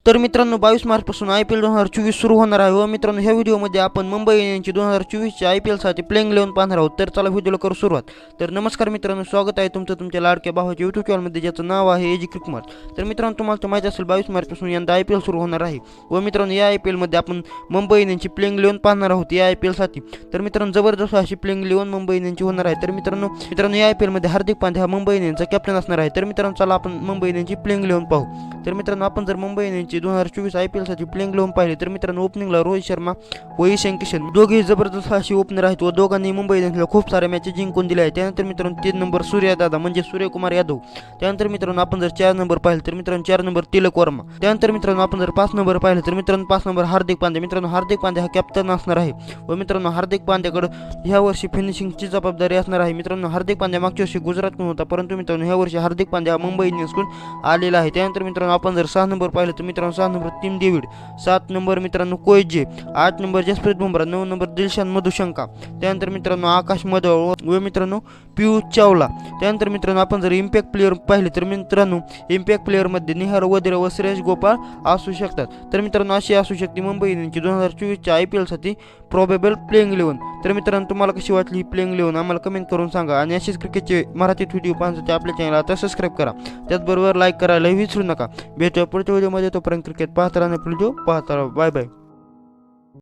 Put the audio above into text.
तर मित्रांनो 22 मार्चपासून IPL 2024 सुरू होणार आहे व मित्रांनो ह्या व्हिडिओमध्ये आपण मुंबई इंडियन्सची 2024ची IPLसाठी प्लेइंग 11 पाहणार आहोत. तर चला व्हिडिओला करू सुरुवात. तर नमस्कार मित्रांनो, स्वागत आहे तुमच्या लाडक्या भावाच्या यूट्यूब चॅनलमध्ये, ज्याचं नाव आहे एजी क्रिकमार. तर मित्रांनो तुम्हाला तर माहिती असेल 22 मार्चपासून यंदा IPL सुरू होणार आहे व मित्रांनो या IPLमध्ये आपण मुंबई इंडियन्सची प्लेइंग 11 पाहणार आहोत या IPLसाठी. तर मित्रांनो जबरदस्त अशी प्लेइंग 11 मुंबई इंडियन्सची होणार आहे. तर मित्रांनो या IPLमध्ये हार्दिक पांड्या हा मुंबई इंडियन्सचा कॅप्टन असणार आहे. तर मित्रांनो चला आपण मुंबई इंडियन्सची प्लेइंग 11 पाहू. तर मित्रांनो आपण जर मुंबई इंडियन्सची 2024 IPLसाठी प्लेइंग 11 पाहिले तर मित्रांनो ओपनिंगला रोहित शर्मा व ईशान किशन दोघेही जबरदस्त अशी ओपनर आहेत व दोघांनी मुंबई इंडियन्सला खूप साऱ्या मॅचेस जिंकून दिल्या आहेत. त्यानंतर मित्रांनो 3 नंबर सूर्यदादा म्हणजे सूर्यकुमार यादव. त्यानंतर मित्रांनो आपण जर 4 नंबर पाहिले तर मित्रांनो 4 नंबर तिलक वर्मा. त्यानंतर मित्रांनो आपण जर 5 नंबर पाहिले तर मित्रांनो 5 नंबर हार्दिक पांड्या. मित्रांनो हार्दिक पांड्या हा कॅप्टन असणार आहे व मित्रांनो हार्दिक पांड्याकडे ह्या वर्षी फिनिशिंगची जबाबदारी असणार आहे. मित्रांनो हार्दिक पांड्या मागच्या वर्षी गुजरातकडून होता, परंतु मित्रांनो ह्या वर्षी हार्दिक पांड्या मुंबई इंडियन्सकडून आलेला आहे. त्यानंतर मित्रांनो आपण जर 6 नंबर पाहिले तर मित्रांनो 6 नंबर टीम डेव्हिड, 7 नंबर मित्रांनो कोयजे, 8 नंबर जसप्रीत बुमराह, 9 नंबर दिलशान मधुशंका. त्यानंतर मित्रांनो आकाश मधव व मित्रांनो पियुष चावला. त्यानंतर मित्रांनो आपण जर इम्पॅक्ट प्लेअर पाहिले तर मित्रांनो इम्पॅक्ट प्लेअरमध्ये निहार वदिरा व श्रेयस गोपाळ असू शकतात. तर मित्रांनो अशी असू शकते मुंबई इंडियन्सची 2024च्या IPLसाठी प्रोबेबल प्लेइंग 11. तर मित्रांनो तुम्हाला कशी वाटली ही प्लेइंग 11 आम्हाला कमेंट करून सांगा आणि अशीच क्रिकेटचे मराठीत व्हिडिओ पाहण्यासाठी आपल्या चॅनलला आता सबस्क्राईब करा. त्याचबरोबर लाईक करायला विसरू नका. भेटूया पुढच्या व्हिडिओमध्ये. तोपर्यंत क्रिकेट पाहत राहण्यापूर्वी पाहत राहा. Bye bye.